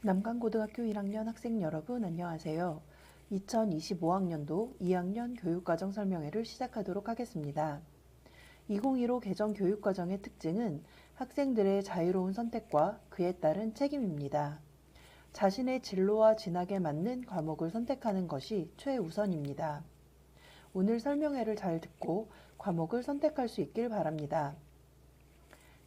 남강고등학교 1학년 학생 여러분 안녕하세요. 2025학년도 2학년 교육과정 설명회를 시작하도록 하겠습니다. 2015 개정 교육과정의 특징은 학생들의 자유로운 선택과 그에 따른 책임입니다. 자신의 진로와 진학에 맞는 과목을 선택하는 것이 최우선입니다. 오늘 설명회를 잘 듣고 과목을 선택할 수 있길 바랍니다.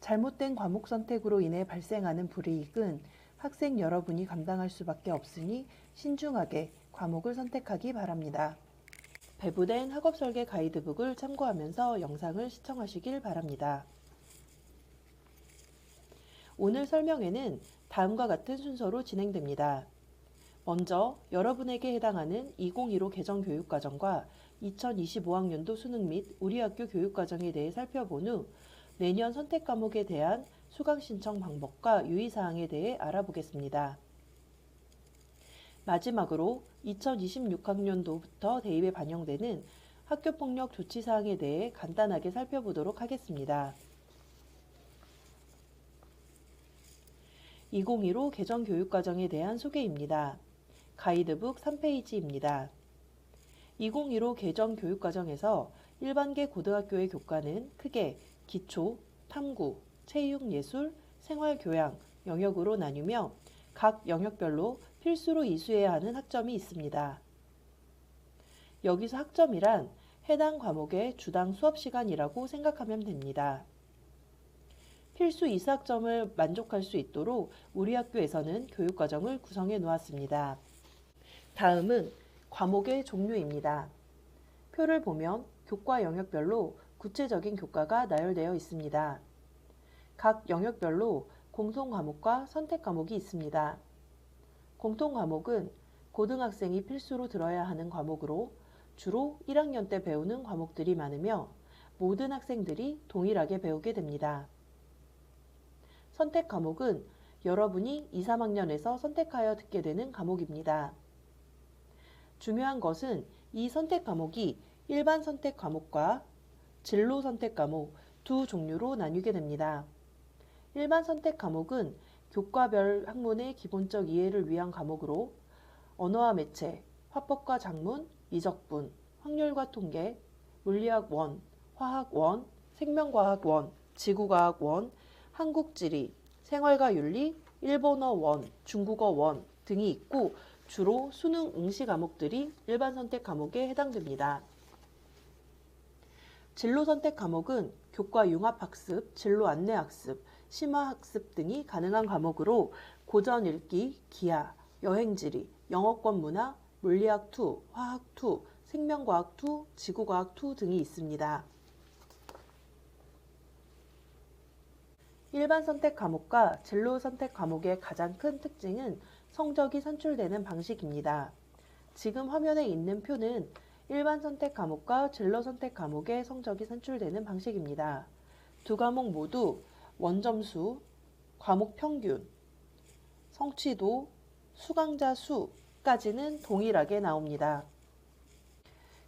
잘못된 과목 선택으로 인해 발생하는 불이익은 학생 여러분이 감당할 수밖에 없으니 신중하게 과목을 선택하기 바랍니다. 배부된 학업설계 가이드북을 참고하면서 영상을 시청하시길 바랍니다. 오늘 설명회는 다음과 같은 순서로 진행됩니다. 먼저 여러분에게 해당하는 2015 개정 교육과정과 2025학년도 수능 및 우리 학교 교육과정에 대해 살펴본 후 내년 선택 과목에 대한 수강 신청 방법과 유의사항에 대해 알아보겠습니다. 마지막으로 2026학년도부터 대입에 반영되는 학교폭력 조치사항에 대해 간단하게 살펴보도록 하겠습니다. 2015 개정 교육과정에 대한 소개입니다. 가이드북 3페이지입니다. 2015 개정 교육과정에서 일반계 고등학교의 교과는 크게 기초, 탐구, 체육, 예술, 생활교양 영역으로 나뉘며 각 영역별로 필수로 이수해야 하는 학점이 있습니다. 여기서 학점이란 해당 과목의 주당 수업시간이라고 생각하면 됩니다. 필수 이수 학점을 만족할 수 있도록 우리 학교에서는 교육과정을 구성해 놓았습니다. 다음은 과목의 종류입니다. 표를 보면 교과 영역별로 구체적인 교과가 나열되어 있습니다. 각 영역별로 공통과목과 선택과목이 있습니다. 공통과목은 고등학생이 필수로 들어야 하는 과목으로 주로 1학년 때 배우는 과목들이 많으며 모든 학생들이 동일하게 배우게 됩니다. 선택과목은 여러분이 2, 3학년에서 선택하여 듣게 되는 과목입니다. 중요한 것은 이 선택과목이 일반 선택과목과 진로 선택과목 두 종류로 나뉘게 됩니다. 일반 선택과목은 교과별 학문의 기본적 이해를 위한 과목으로 언어와 매체, 화법과 작문, 미적분, 확률과 통계, 물리학 1, 화학 1, 생명과학 1, 지구과학 1, 한국지리, 생활과 윤리, 일본어 1, 중국어 1 등이 있고 주로 수능 응시 과목들이 일반 선택 과목에 해당됩니다. 진로 선택 과목은 교과 융합학습, 진로 안내학습, 심화학습 등이 가능한 과목으로 고전 읽기, 기하, 여행지리, 영어권 문화, 물리학 2, 화학 2, 생명과학 2, 지구과학 2 등이 있습니다. 일반 선택 과목과 진로 선택 과목의 가장 큰 특징은 성적이 산출되는 방식입니다. 지금 화면에 있는 표는 일반 선택 과목과 진로 선택 과목의 성적이 산출되는 방식입니다. 두 과목 모두 원점수, 과목 평균, 성취도, 수강자 수까지는 동일하게 나옵니다.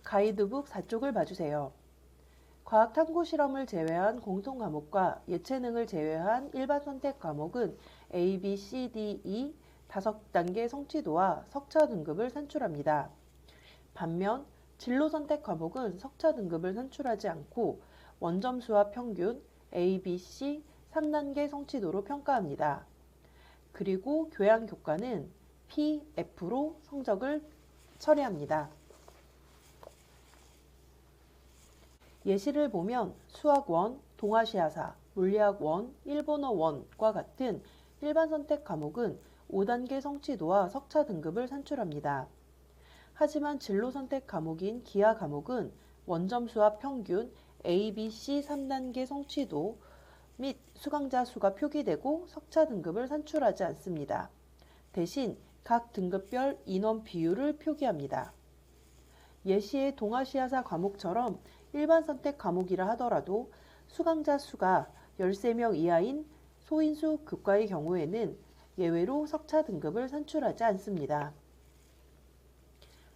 가이드북 4쪽을 봐주세요. 과학 탐구 실험을 제외한 공통 과목과 예체능을 제외한 일반 선택 과목은 A, B, C, D, E 5단계 성취도와 석차 등급을 산출합니다. 반면 진로 선택 과목은 석차 등급을 산출하지 않고 원점수와 평균 A, B, C 3단계 성취도로 평가합니다. 그리고 교양 교과는 P, F로 성적을 처리합니다. 예시를 보면 수학 1, 동아시아사, 물리학 1, 일본어 1과 같은 일반 선택 과목은 5단계 성취도와 석차 등급을 산출합니다. 하지만 진로 선택 과목인 기하 과목은 원점수와 평균 A, B, C 3단계 성취도 및 수강자 수가 표기되고 석차 등급을 산출하지 않습니다. 대신 각 등급별 인원 비율을 표기합니다. 예시의 동아시아사 과목처럼 일반 선택 과목이라 하더라도 수강자 수가 13명 이하인 소인수 교과의 경우에는 예외로 석차 등급을 산출하지 않습니다.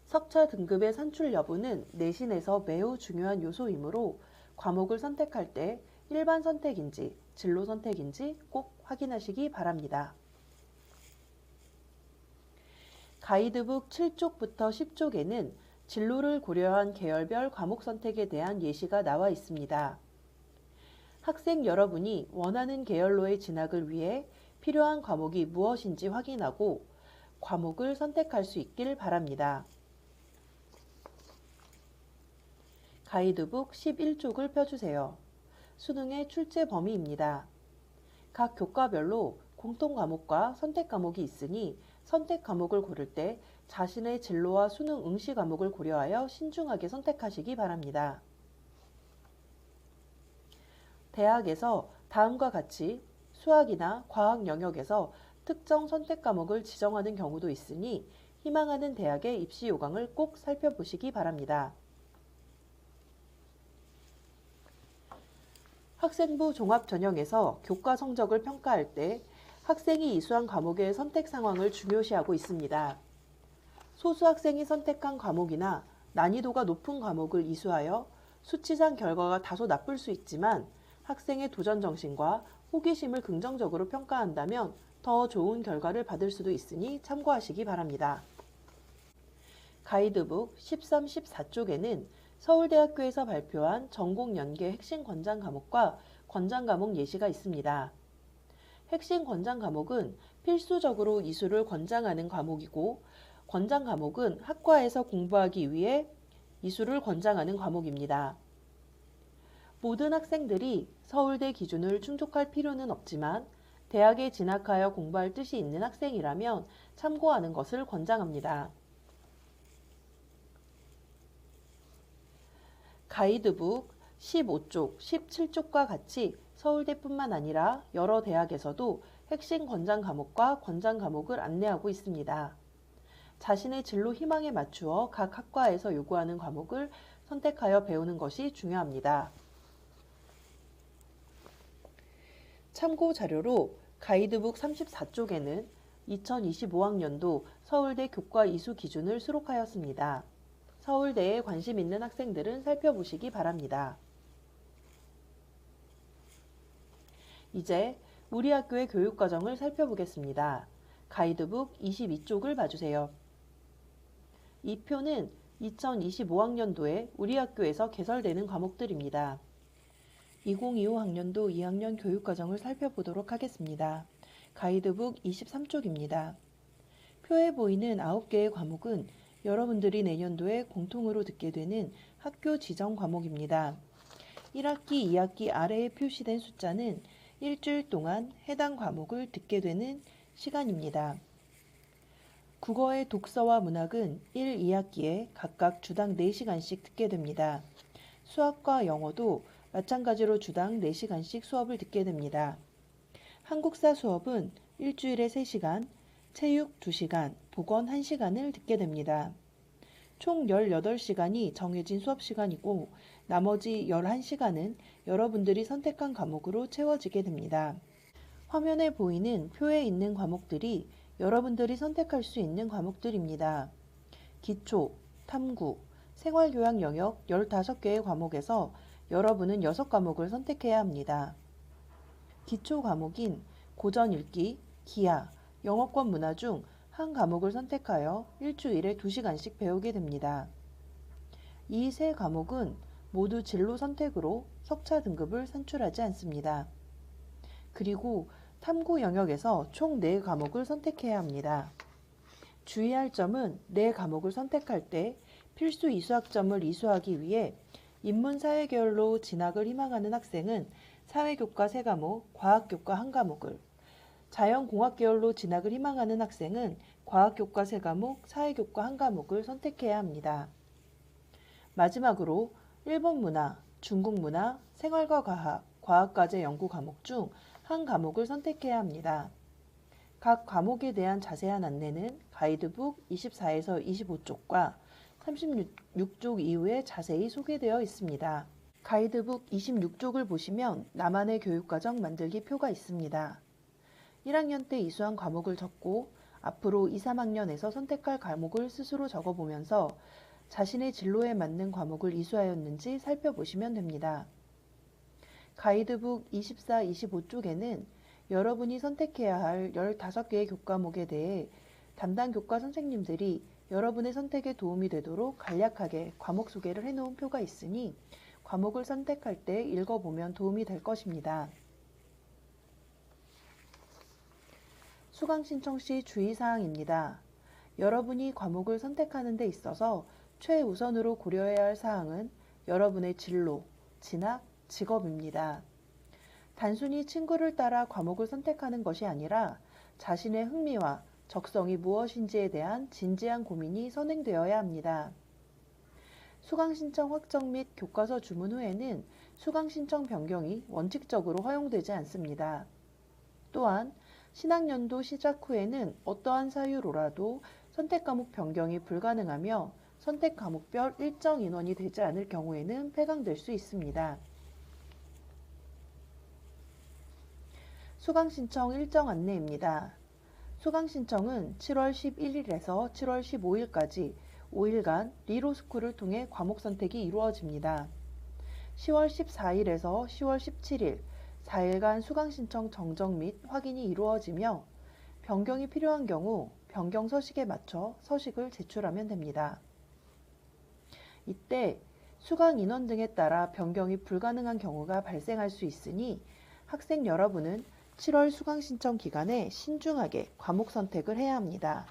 석차 등급의 산출 여부는 내신에서 매우 중요한 요소이므로 과목을 선택할 때 일반 선택인지 진로 선택인지 꼭 확인하시기 바랍니다. 가이드북 7쪽부터 10쪽에는 진로를 고려한 계열별 과목 선택에 대한 예시가 나와 있습니다. 학생 여러분이 원하는 계열로의 진학을 위해 필요한 과목이 무엇인지 확인하고 과목을 선택할 수 있길 바랍니다. 가이드북 11쪽을 펴주세요. 수능의 출제 범위입니다. 각 교과별로 공통 과목과 선택 과목이 있으니 선택 과목을 고를 때 자신의 진로와 수능 응시 과목을 고려하여 신중하게 선택하시기 바랍니다. 대학에서 다음과 같이 수학이나 과학 영역에서 특정 선택 과목을 지정하는 경우도 있으니 희망하는 대학의 입시 요강을 꼭 살펴보시기 바랍니다. 학생부 종합전형에서 교과 성적을 평가할 때 학생이 이수한 과목의 선택 상황을 중요시하고 있습니다. 소수 학생이 선택한 과목이나 난이도가 높은 과목을 이수하여 수치상 결과가 다소 나쁠 수 있지만 학생의 도전 정신과 호기심을 긍정적으로 평가한다면 더 좋은 결과를 받을 수도 있으니 참고하시기 바랍니다. 가이드북 13, 14쪽에는 서울대학교에서 발표한 전공연계 핵심 권장 과목과 권장 과목 예시가 있습니다. 핵심 권장 과목은 필수적으로 이수를 권장하는 과목이고 권장 과목은 학과에서 공부하기 위해 이수를 권장하는 과목입니다. 모든 학생들이 서울대 기준을 충족할 필요는 없지만 대학에 진학하여 공부할 뜻이 있는 학생이라면 참고하는 것을 권장합니다. 가이드북 15쪽, 17쪽과 같이 서울대뿐만 아니라 여러 대학에서도 핵심 권장 과목과 권장 과목을 안내하고 있습니다. 자신의 진로 희망에 맞추어 각 학과에서 요구하는 과목을 선택하여 배우는 것이 중요합니다. 참고 자료로 가이드북 34쪽에는 2025학년도 서울대 교과 이수 기준을 수록하였습니다. 서울대에 관심 있는 학생들은 살펴보시기 바랍니다. 이제 우리 학교의 교육과정을 살펴보겠습니다. 가이드북 22쪽을 봐주세요. 이 표는 2025학년도에 우리 학교에서 개설되는 과목들입니다. 2025 학년도 2학년 교육과정을 살펴보도록 하겠습니다. 가이드북 23쪽입니다. 표에 보이는 9개의 과목은 여러분들이 내년도에 공통으로 듣게 되는 학교 지정 과목입니다. 1학기, 2학기 아래에 표시된 숫자는 일주일 동안 해당 과목을 듣게 되는 시간입니다. 국어의 독서와 문학은 1, 2학기에 각각 주당 4시간씩 듣게 됩니다. 수학과 영어도 마찬가지로 주당 4시간씩 수업을 듣게 됩니다. 한국사 수업은 일주일에 3시간, 체육 2시간, 보건 1시간을 듣게 됩니다. 총 18시간이 정해진 수업 시간이고 나머지 11시간은 여러분들이 선택한 과목으로 채워지게 됩니다. 화면에 보이는 표에 있는 과목들이 여러분들이 선택할 수 있는 과목들입니다. 기초, 탐구, 생활교양 영역 15개의 과목에서 여러분은 6과목을 선택해야 합니다. 기초 과목인 고전 읽기, 기하, 영어권 문화 중 한 과목을 선택하여 일주일에 2시간씩 배우게 됩니다. 이 세 과목은 모두 진로 선택으로 석차 등급을 산출하지 않습니다. 그리고 탐구 영역에서 총 4과목을 선택해야 합니다. 주의할 점은 4과목을 선택할 때 필수 이수학점을 이수하기 위해 인문사회 계열로 진학을 희망하는 학생은 사회교과 3과목, 과학교과 1과목을, 자연공학 계열로 진학을 희망하는 학생은 과학교과 3과목, 사회교과 1과목을 선택해야 합니다. 마지막으로 일본 문화, 중국 문화, 생활과 과학, 과학과제 연구 과목 중 한 과목을 선택해야 합니다. 각 과목에 대한 자세한 안내는 가이드북 24에서 25쪽과 36쪽 이후에 자세히 소개되어 있습니다. 가이드북 26쪽을 보시면 나만의 교육과정 만들기 표가 있습니다. 1학년 때 이수한 과목을 적고 앞으로 2, 3학년에서 선택할 과목을 스스로 적어보면서 자신의 진로에 맞는 과목을 이수하였는지 살펴보시면 됩니다. 가이드북 24, 25쪽에는 여러분이 선택해야 할 15개의 교과목에 대해 담당 교과 선생님들이 여러분의 선택에 도움이 되도록 간략하게 과목 소개를 해놓은 표가 있으니 과목을 선택할 때 읽어보면 도움이 될 것입니다. 수강 신청 시 주의사항입니다. 여러분이 과목을 선택하는 데 있어서 최우선으로 고려해야 할 사항은 여러분의 진로, 진학, 직업입니다. 단순히 친구를 따라 과목을 선택하는 것이 아니라 자신의 흥미와 적성이 무엇인지에 대한 진지한 고민이 선행되어야 합니다. 수강 신청 확정 및 교과서 주문 후에는 수강 신청 변경이 원칙적으로 허용되지 않습니다. 또한 신학년도 시작 후에는 어떠한 사유로라도 선택 과목 변경이 불가능하며 선택 과목별 일정 인원이 되지 않을 경우에는 폐강될 수 있습니다. 수강 신청 일정 안내입니다. 수강 신청은 7월 11일에서 7월 15일까지 5일간 리로스쿨을 통해 과목 선택이 이루어집니다. 10월 14일에서 10월 17일 4일간 수강 신청 정정 및 확인이 이루어지며 변경이 필요한 경우 변경 서식에 맞춰 서식을 제출하면 됩니다. 이때 수강 인원 등에 따라 변경이 불가능한 경우가 발생할 수 있으니 학생 여러분은 7월 수강 신청 기간에 신중하게 과목 선택을 해야 합니다.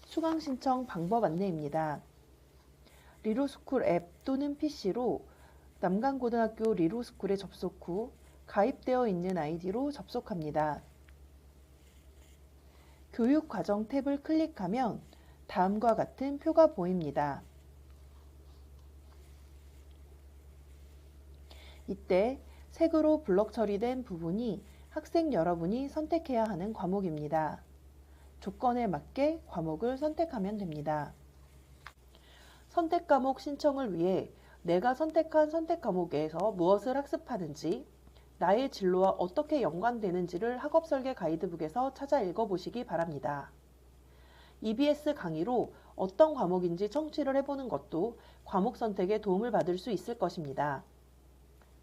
수강 신청 방법 안내입니다. 리로스쿨 앱 또는 PC로 남강고등학교 리로스쿨에 접속 후 가입되어 있는 아이디로 접속합니다. 교육과정 탭을 클릭하면 다음과 같은 표가 보입니다. 이때 색으로 블럭 처리된 부분이 학생 여러분이 선택해야 하는 과목입니다. 조건에 맞게 과목을 선택하면 됩니다. 선택 과목 신청을 위해 내가 선택한 선택 과목에서 무엇을 학습하는지, 나의 진로와 어떻게 연관되는지를 학업 설계 가이드북에서 찾아 읽어보시기 바랍니다. EBS 강의로 어떤 과목인지 청취를 해보는 것도 과목 선택에 도움을 받을 수 있을 것입니다.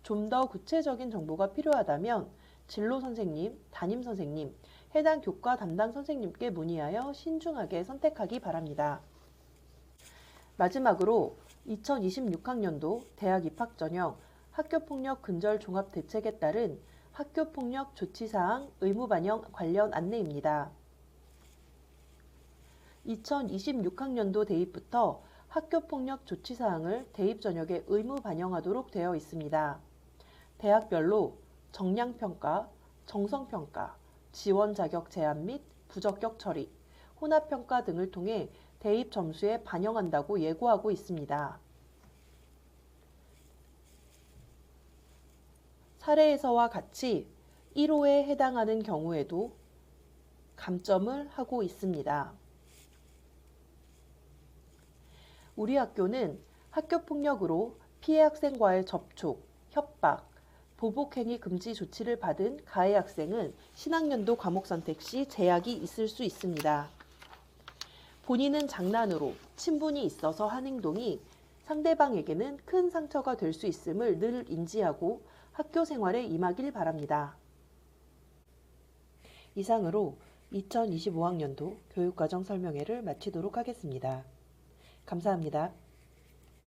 좀 더 구체적인 정보가 필요하다면 진로 선생님, 담임 선생님, 해당 교과 담당 선생님께 문의하여 신중하게 선택하기 바랍니다. 마지막으로 2026학년도 대학 입학 전형 학교폭력 근절 종합 대책에 따른 학교폭력 조치사항 의무 반영 관련 안내입니다. 2026학년도 대입부터 학교폭력 조치사항을 대입 전역에 의무 반영하도록 되어 있습니다. 대학별로 정량평가, 정성평가, 지원 자격 제한 및 부적격 처리, 혼합평가 등을 통해 대입 점수에 반영한다고 예고하고 있습니다. 사례에서와 같이 1호에 해당하는 경우에도 감점을 하고 있습니다. 우리 학교는 학교폭력으로 피해 학생과의 접촉, 협박, 보복행위 금지 조치를 받은 가해 학생은 신학년도 과목 선택 시 제약이 있을 수 있습니다. 본인은 장난으로 친분이 있어서 한 행동이 상대방에게는 큰 상처가 될 수 있음을 늘 인지하고 학교 생활에 임하길 바랍니다. 이상으로 2025학년도 교육과정 설명회를 마치도록 하겠습니다. 감사합니다.